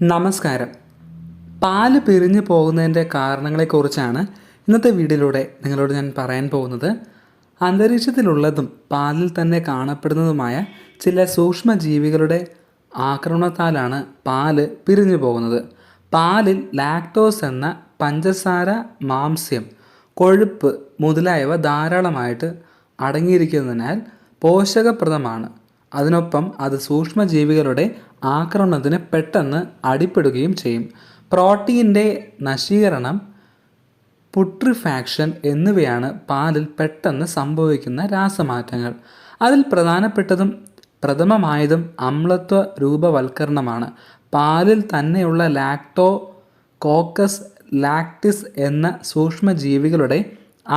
നമസ്കാരം. പാല് പിരിഞ്ഞു പോകുന്നതിൻ്റെ കാരണങ്ങളെക്കുറിച്ചാണ് ഇന്നത്തെ വീഡിയോയിലൂടെ നിങ്ങളോട് ഞാൻ പറയാൻ പോകുന്നത്. അന്തരീക്ഷത്തിലുള്ളതും പാലിൽ തന്നെ കാണപ്പെടുന്നതുമായ ചില സൂക്ഷ്മജീവികളുടെ ആക്രമണത്താലാണ് പാല് പിരിഞ്ഞു പോകുന്നത്. പാലിൽ ലാക്ടോസ് എന്ന പഞ്ചസാര, മാംസ്യം, കൊഴുപ്പ് മുതലായവ ധാരാളമായിട്ട് അടങ്ങിയിരിക്കുന്നതിനാൽ പോഷകപ്രദമാണ്. അതിനൊപ്പം അത് സൂക്ഷ്മജീവികളുടെ ആക്രമണത്തിന് പെട്ടെന്ന് അടിപ്പെടുകയും ചെയ്യും. പ്രോട്ടീൻ്റെ നശീകരണം, പുട്രിഫാക്ഷൻ എന്നിവയാണ് പാലിൽ പെട്ടെന്ന് സംഭവിക്കുന്ന രാസമാറ്റങ്ങൾ. അതിൽ പ്രഥമമായതും അമ്ലത്വ രൂപവൽക്കരണമാണ്. പാലിൽ തന്നെയുള്ള കോക്കസ് ലാക്ടിസ് എന്ന സൂക്ഷ്മജീവികളുടെ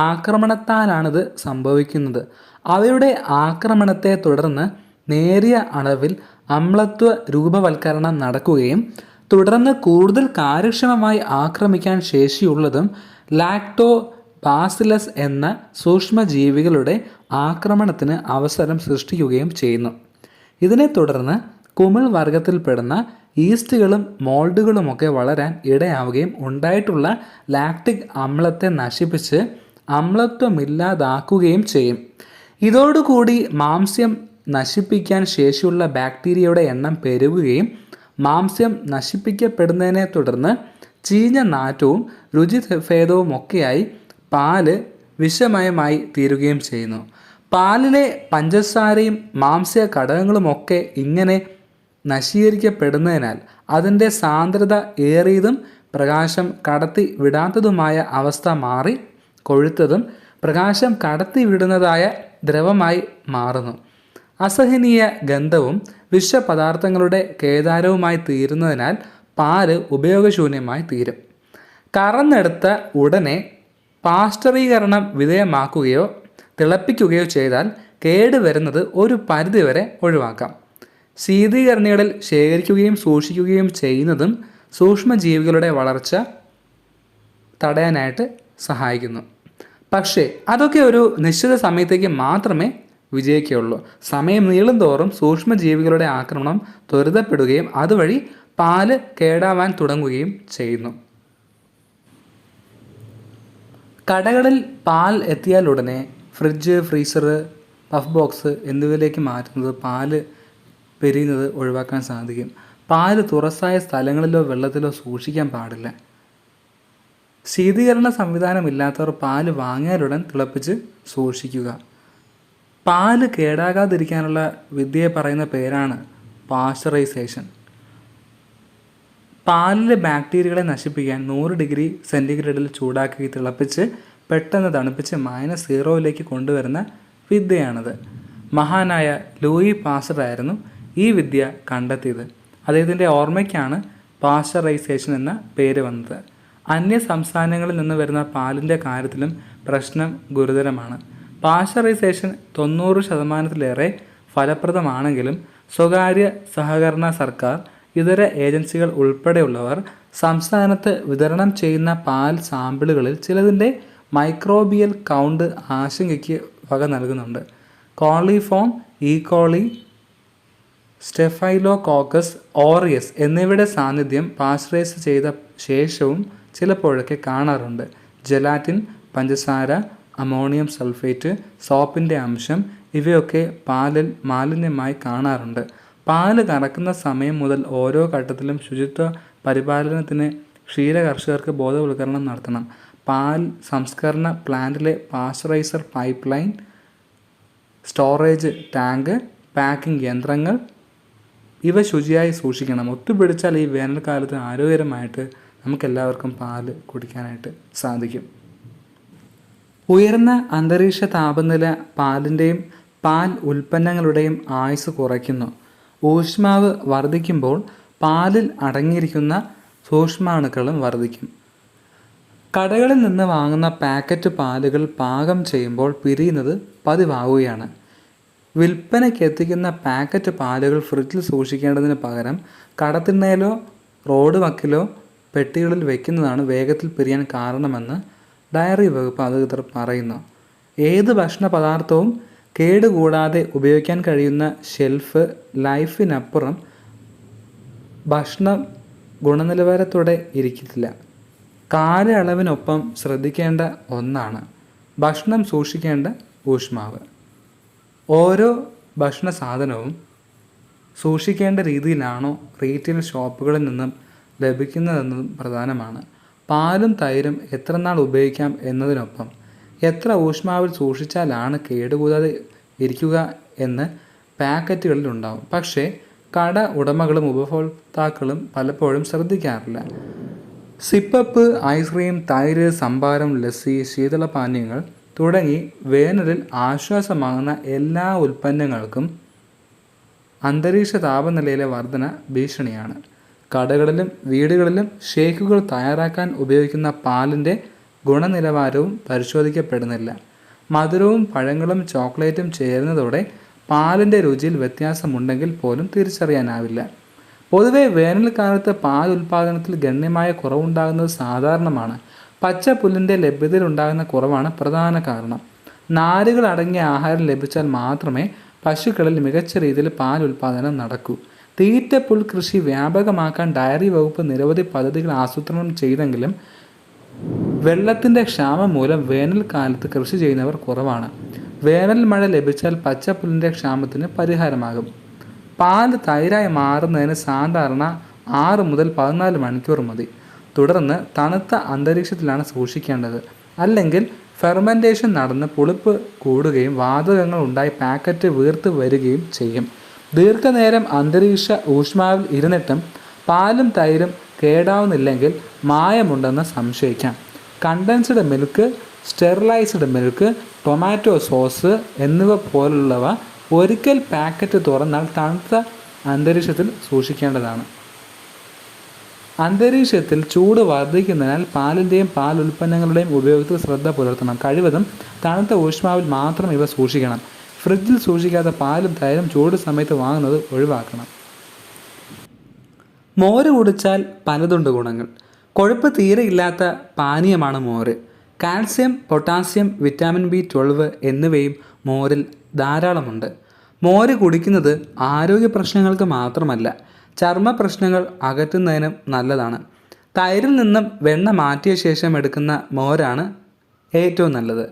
ആക്രമണത്താലാണിത് സംഭവിക്കുന്നത്. അവയുടെ ആക്രമണത്തെ തുടർന്ന് നേരിയ അളവിൽ അമ്ലത്വ രൂപവൽക്കരണം നടക്കുകയും തുടർന്ന് കൂടുതൽ കാര്യക്ഷമമായി ആക്രമിക്കാൻ ശേഷിയുള്ളതും ലാക്ടോബാസിലസ് എന്ന സൂക്ഷ്മജീവികളുടെ ആക്രമണത്തിന് അവസരം സൃഷ്ടിക്കുകയും ചെയ്യുന്നു. ഇതിനെ തുടർന്ന് കുമിൾ വർഗത്തിൽപ്പെടുന്ന ഈസ്റ്റുകളും മോൾഡുകളുമൊക്കെ വളരാൻ ഇടയാവുകയും ഉണ്ടായിട്ടുള്ള ലാക്റ്റിക് അമ്ലത്തെ നശിപ്പിച്ച് അമ്ലത്വമില്ലാതാക്കുകയും ചെയ്യും. ഇതോടുകൂടി മാംസ്യം നശിപ്പിക്കാൻ ശേഷിയുള്ള ബാക്ടീരിയയുടെ എണ്ണം പെരുകുകയും മാംസ്യം നശിപ്പിക്കപ്പെടുന്നതിനെ തുടർന്ന് ചീഞ്ഞ നാറ്റവും രുചിഭേദവും ഒക്കെയായി പാല് വിഷമയമായി തീരുകയും ചെയ്യുന്നു. പാലിലെ പഞ്ചസാരയും മാംസ്യ ഘടകങ്ങളുമൊക്കെ ഇങ്ങനെ നശീകരിക്കപ്പെടുന്നതിനാൽ അതിൻ്റെ സാന്ദ്രത ഏറിയതും പ്രകാശം കടത്തി വിടാത്തതുമായ അവസ്ഥ മാറി കൊഴുത്തതും പ്രകാശം കടത്തി വിടുന്നതായ ദ്രവമായി മാറുന്നു. അസഹനീയ ഗന്ധവും വിഷപദാർത്ഥങ്ങളുടെ കേദാരവുമായി തീരുന്നതിനാൽ പാല് ഉപയോഗശൂന്യമായി തീരും. കറന്നെടുത്ത ഉടനെ പാസ്ചറീകരണം വിധേയമാക്കുകയോ തിളപ്പിക്കുകയോ ചെയ്താൽ കേടുവരുന്നത് ഒരു പരിധിവരെ ഒഴിവാക്കാം. ശീതീകരണികളിൽ ശേഖരിക്കുകയും സൂക്ഷിക്കുകയും ചെയ്യുന്നതും സൂക്ഷ്മജീവികളുടെ വളർച്ച തടയാനായിട്ട് സഹായിക്കുന്നു. പക്ഷേ അതൊക്കെ ഒരു നിശ്ചിത സമയത്തേക്ക് മാത്രമേ വിജയിക്കുകയുള്ളൂ. സമയം നീളുന്തോറും സൂക്ഷ്മജീവികളുടെ ആക്രമണം ത്വരിതപ്പെടുകയും അതുവഴി പാല് കേടാവാൻ തുടങ്ങുകയും ചെയ്യുന്നു. കടകളിൽ പാൽ എത്തിയാൽ ഉടനെ ഫ്രിഡ്ജ്, ഫ്രീസർ, പഫ് ബോക്സ് എന്നിവയിലേക്ക് മാറ്റുന്നത് പാല് പെരിയുന്നത് ഒഴിവാക്കാൻ സാധിക്കും. പാല് തുറസായ സ്ഥലങ്ങളിലോ വെള്ളത്തിലോ സൂക്ഷിക്കാൻ പാടില്ല. ശീതീകരണ സംവിധാനമില്ലാത്തവർ പാല് വാങ്ങിയാലുടൻ തിളപ്പിച്ച് സൂക്ഷിക്കുക. പാല് കേടാകാതിരിക്കാനുള്ള വിദ്യയെ പറയുന്ന പേരാണ് പാസ്ചറൈസേഷൻ. പാലിലെ ബാക്ടീരിയകളെ നശിപ്പിക്കാൻ 100 ഡിഗ്രി സെൻറ്റിഗ്രേഡിൽ ചൂടാക്കി തിളപ്പിച്ച് പെട്ടെന്ന് തണുപ്പിച്ച് -0 കൊണ്ടുവരുന്ന വിദ്യയാണിത്. മഹാനായ ലൂയി പാസ്റ്റർ ആയിരുന്നു ഈ വിദ്യ കണ്ടെത്തിയത്. അദ്ദേഹത്തിൻ്റെ ഓർമ്മയ്ക്കാണ് പാസ്ചറൈസേഷൻ എന്ന പേര് വന്നത്. അന്യ സംസ്ഥാനങ്ങളിൽ നിന്ന് വരുന്ന പാലിൻ്റെ കാര്യത്തിലും പ്രശ്നം ഗുരുതരമാണ്. പാസ്ചറൈസേഷൻ 90% ഫലപ്രദമാണെങ്കിലും സ്വകാര്യ സഹകരണ സർക്കാർ, ഇതര ഏജൻസികൾ ഉൾപ്പെടെയുള്ളവർ സംസ്ഥാനത്ത് വിതരണം ചെയ്യുന്ന പാൽ സാമ്പിളുകളിൽ ചിലതിൻ്റെ മൈക്രോബിയൽ കൗണ്ട് ആശങ്കയ്ക്ക് വക നൽകുന്നുണ്ട്. കോളിഫോം, ഈക്കോളി, സ്റ്റെഫൈലോകോക്കസ് ഓറിയസ് എന്നിവയുടെ സാന്നിധ്യം പാസ്ചറൈസ് ചെയ്ത ശേഷവും ചിലപ്പോഴൊക്കെ കാണാറുണ്ട്. ജലാറ്റിൻ, പഞ്ചസാര, അമോണിയം സൾഫേറ്റ്, സോപ്പിൻ്റെ അംശം ഇവയൊക്കെ പാലിൽ മാലിന്യമായി കാണാറുണ്ട്. പാല് കറക്കുന്ന സമയം മുതൽ ഓരോ ഘട്ടത്തിലും ശുചിത്വ പരിപാലനത്തിന് ക്ഷീരകർഷകർക്ക് ബോധവൽക്കരണം നടത്തണം. പാൽ സംസ്കരണ പ്ലാന്റിലെ pasteuriser pipe line, storage tank, packing യന്ത്രങ്ങൾ ഇവ ശുചിയായി സൂക്ഷിക്കണം. ഒത്തുപിടിച്ചാൽ ഈ വേനൽക്കാലത്ത് ആരോഗ്യകരമായിട്ട് നമുക്കെല്ലാവർക്കും പാല് കുടിക്കാനായിട്ട് സാധിക്കും. ഉയർന്ന അന്തരീക്ഷ താപനില പാലിൻ്റെയും പാൽ ഉൽപ്പന്നങ്ങളുടെയും ആയുസ് കുറയ്ക്കുന്നു. ഊഷ്മാവ് വർദ്ധിക്കുമ്പോൾ പാലിൽ അടങ്ങിയിരിക്കുന്ന സൂക്ഷ്മാണുക്കളും വർദ്ധിക്കും. കടകളിൽ നിന്ന് വാങ്ങുന്ന പാക്കറ്റ് പാലുകൾ പാകം ചെയ്യുമ്പോൾ പിരിയുന്നത് പതിവാകുകയാണ്. വിൽപ്പനയ്ക്ക് എത്തിക്കുന്ന പാക്കറ്റ് പാലുകൾ ഫ്രിഡ്ജിൽ സൂക്ഷിക്കേണ്ടതിന് പകരം കടത്തിണ്ണയിലോ റോഡ് വക്കിലോ പെട്ടികളിൽ വയ്ക്കുന്നതാണ് വേഗത്തിൽ പിരിയാൻ കാരണമെന്ന് ഡയറി വകുപ്പ് അധികൃതർ പറയുന്നു. ഏത് ഭക്ഷണ പദാർത്ഥവും കേടുകൂടാതെ ഉപയോഗിക്കാൻ കഴിയുന്ന ഷെൽഫ് ലൈഫിനപ്പുറം ഭക്ഷണം ഗുണനിലവാരത്തോടെ ഇരിക്കത്തില്ല. കാലയളവിനൊപ്പം ശ്രദ്ധിക്കേണ്ട ഒന്നാണ് ഭക്ഷണം സൂക്ഷിക്കേണ്ട ഊഷ്മാവ്. ഓരോ ഭക്ഷണ സാധനവും സൂക്ഷിക്കേണ്ട രീതിയിലാണോ റീറ്റെയിൽ ഷോപ്പുകളിൽ നിന്നും ലഭിക്കുന്നതെന്നതും പ്രധാനമാണ്. പാലും തൈരും എത്ര നാൾ ഉപയോഗിക്കാം എന്നതിനൊപ്പം എത്ര ഊഷ്മാവിൽ സൂക്ഷിച്ചാലാണ് കേടുകൂടാതെ ഇരിക്കുക എന്ന് പാക്കറ്റുകളിലുണ്ടാവും. പക്ഷേ കട ഉടമകളും ഉപഭോക്താക്കളും പലപ്പോഴും ശ്രദ്ധിക്കാറില്ല. സിപ്പപ്പ്, ഐസ്ക്രീം, തൈര്, സംഭാരം, ലസ്സി, ശീതളപാനീയങ്ങൾ തുടങ്ങി വേനലിൽ ആശ്വാസമാകുന്ന എല്ലാ ഉൽപ്പന്നങ്ങൾക്കും അന്തരീക്ഷ താപനിലയിലെ വർധന ഭീഷണിയാണ്. കടകളിലും വീടുകളിലും ഷേക്കുകൾ തയ്യാറാക്കാൻ ഉപയോഗിക്കുന്ന പാലിൻ്റെ ഗുണനിലവാരവും പരിശോധിക്കപ്പെടുന്നില്ല. മധുരവും പഴങ്ങളും ചോക്ലേറ്റും ചേരുന്നതോടെ പാലിൻ്റെ രുചിയിൽ വ്യത്യാസമുണ്ടെങ്കിൽ പോലും തിരിച്ചറിയാനാവില്ല. പൊതുവെ വേനൽക്കാലത്ത് പാൽ ഉൽപ്പാദനത്തിൽ ഗണ്യമായ കുറവുണ്ടാകുന്നത് സാധാരണമാണ്. പച്ച പുല്ലിൻ്റെ ലഭ്യതയിലുണ്ടാകുന്ന കുറവാണ് പ്രധാന കാരണം. നാരുകൾ അടങ്ങിയ ആഹാരം ലഭിച്ചാൽ മാത്രമേ പശുക്കളിൽ മികച്ച രീതിയിൽ പാൽ ഉൽപ്പാദനം നടക്കൂ. തീറ്റപ്പുൽ കൃഷി വ്യാപകമാക്കാൻ ഡയറി വകുപ്പ് നിരവധി പദ്ധതികൾ ആസൂത്രണം ചെയ്തെങ്കിലും വെള്ളത്തിൻ്റെ ക്ഷാമം മൂലം വേനൽക്കാലത്ത് കൃഷി ചെയ്യുന്നവർ കുറവാണ്. വേനൽ മഴ ലഭിച്ചാൽ പച്ചപ്പുല്ലിൻ്റെ ക്ഷാമത്തിന് പരിഹാരമാകും. പാൽ തൈരായി മാറുന്നതിന് സാധാരണ 6 മുതൽ 14 മണിക്കൂർ മതി. തുടർന്ന് തണുത്ത അന്തരീക്ഷത്തിലാണ് സൂക്ഷിക്കേണ്ടത്. അല്ലെങ്കിൽ ഫെർമെൻറ്റേഷൻ നടന്ന് പുളിപ്പ് കൂടുകയും വാതകങ്ങൾ ഉണ്ടായി പാക്കറ്റ് വീർത്ത് വരികയും ചെയ്യും. ദീർഘനേരം അന്തരീക്ഷ ഊഷ്മാവിൽ ഇരുന്നിട്ടും പാലും തൈരും കേടാവുന്നില്ലെങ്കിൽ മായമുണ്ടെന്ന് സംശയിക്കാം. Condensed milk, sterilised milk, tomato sauce എന്നിവ പോലുള്ളവ ഒരിക്കൽ പാക്കറ്റ് തുറന്നാൽ തണുത്ത അന്തരീക്ഷത്തിൽ സൂക്ഷിക്കേണ്ടതാണ്. അന്തരീക്ഷത്തിൽ ചൂട് വർദ്ധിക്കുന്നതിനാൽ പാലിൻ്റെയും പാൽ ഉൽപ്പന്നങ്ങളുടെയും ഉപയോഗത്തിൽ ശ്രദ്ധ പുലർത്തണം. കഴിവതും തണുത്ത ഊഷ്മാവിൽ മാത്രം ഇവ സൂക്ഷിക്കണം. ഫ്രിഡ്ജിൽ സൂക്ഷിക്കാത്ത പാലും തൈരും ചൂട് സമയത്ത് വാങ്ങുന്നത് ഒഴിവാക്കണം. മോര് കുടിച്ചാൽ പലതുണ്ട് ഗുണങ്ങൾ. കൊഴുപ്പ് തീരെ ഇല്ലാത്ത പാനീയമാണ് മോര്. കാൽസ്യം, പൊട്ടാസ്യം, വിറ്റാമിൻ B12 എന്നിവയും മോരിൽ ധാരാളമുണ്ട്. മോര് കുടിക്കുന്നത് ആരോഗ്യ പ്രശ്നങ്ങൾക്ക് മാത്രമല്ല, ചർമ്മ പ്രശ്നങ്ങൾ അകറ്റുന്നതിനും നല്ലതാണ്. തൈരിൽ നിന്നും വെണ്ണ മാറ്റിയ ശേഷം എടുക്കുന്ന മോരാണ് ഏറ്റവും നല്ലത്.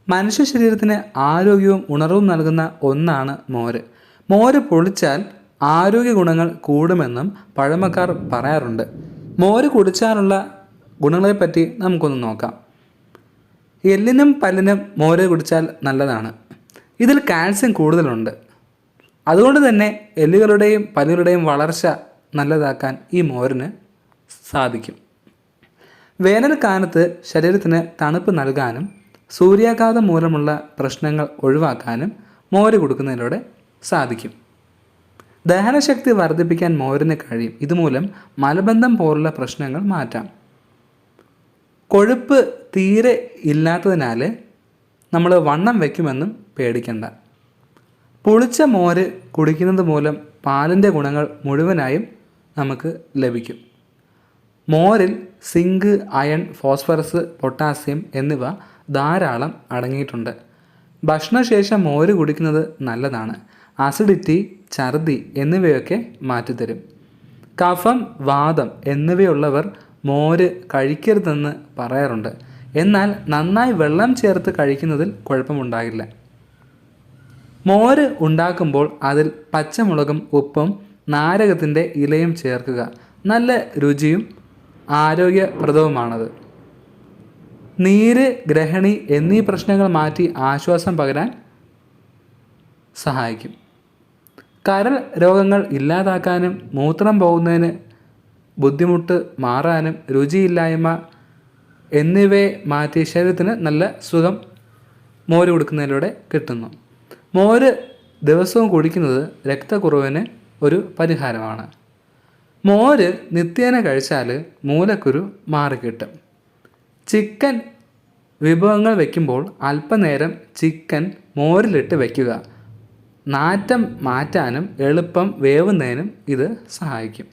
മനുഷ്യ ശരീരത്തിന് ആരോഗ്യവും ഉണർവും നൽകുന്ന ഒന്നാണ് മോര്. മോര് പൊളിച്ചാൽ ആരോഗ്യ ഗുണങ്ങൾ കൂടുമെന്നും പഴമക്കാർ പറയാറുണ്ട്. മോര് കുടിച്ചാലുള്ള ഗുണങ്ങളെപ്പറ്റി നമുക്കൊന്ന് നോക്കാം. എല്ലിനും പല്ലിനും മോര് കുടിച്ചാൽ നല്ലതാണ്. ഇതിൽ കാൽസ്യം കൂടുതലുണ്ട്. അതുകൊണ്ട് തന്നെ എല്ലുകളുടെയും പല്ലുകളുടെയും വളർച്ച നല്ലതാക്കാൻ ഈ മോരിന് സാധിക്കും. വേനൽക്കാലത്ത് ശരീരത്തിന് തണുപ്പ് നൽകാനും സൂര്യാഘാതം മൂലമുള്ള പ്രശ്നങ്ങൾ ഒഴിവാക്കാനും മോര് കൊടുക്കുന്നതിലൂടെ സാധിക്കും. ദഹനശക്തി വർദ്ധിപ്പിക്കാൻ മോരിന് കഴിയും. ഇതുമൂലം മലബന്ധം പോലുള്ള പ്രശ്നങ്ങൾ മാറ്റാം. കൊഴുപ്പ് തീരെ ഇല്ലാത്തതിനാൽ നമ്മൾ വണ്ണം വയ്ക്കുമെന്നും പേടിക്കണ്ട. പുളിച്ച മോര് കുടിക്കുന്നത് മൂലം പാലിൻ്റെ ഗുണങ്ങൾ മുഴുവനായും നമുക്ക് ലഭിക്കും. മോരിൽ സിങ്ക്, അയൺ, ഫോസ്ഫറസ്, പൊട്ടാസ്യം എന്നിവ ധാരാളം അടങ്ങിയിട്ടുണ്ട്. ഭക്ഷണശേഷം മോര് കുടിക്കുന്നത് നല്ലതാണ്. അസിഡിറ്റി, ഛർദി എന്നിവയൊക്കെ മാറ്റിത്തരും. കഫം, വാതം എന്നിവയുള്ളവർ മോര് കഴിക്കരുതെന്ന് പറയാറുണ്ട്. എന്നാൽ നന്നായി വെള്ളം ചേർത്ത് കഴിക്കുന്നതിൽ കുഴപ്പമുണ്ടാകില്ല. മോര് ഉണ്ടാക്കുമ്പോൾ അതിൽ പച്ചമുളകും ഉപ്പും നാരകത്തിൻ്റെ ഇലയും ചേർക്കുക. നല്ല രുചിയും ആരോഗ്യപ്രദവുമാണത്. നീര്, ഗ്രഹണി എന്നീ പ്രശ്നങ്ങൾ മാറ്റി ആശ്വാസം പകരാൻ സഹായിക്കും. കരൾ രോഗങ്ങൾ ഇല്ലാതാക്കാനും മൂത്രം പോകുന്നതിന് ബുദ്ധിമുട്ട് മാറാനും രുചിയില്ലായ്മ എന്നിവയെ മാറ്റി ശരീരത്തിന് നല്ല സുഖം മോര് കുടിക്കുന്നതിലൂടെ കിട്ടുന്നു. മോര് ദിവസവും കുടിക്കുന്നത് രക്തക്കുറവിന് ഒരു പരിഹാരമാണ്. മോര് നിത്യേന കഴിച്ചാൽ മൂലക്കുരു മാറിക്കിട്ടും. ചിക്കൻ വിഭവങ്ങൾ വയ്ക്കുമ്പോൾ അല്പനേരം ചിക്കൻ മോരിലിട്ട് വയ്ക്കുക. നാറ്റം മാറ്റാനും എളുപ്പം വേവുന്നതിനും ഇത് സഹായിക്കും.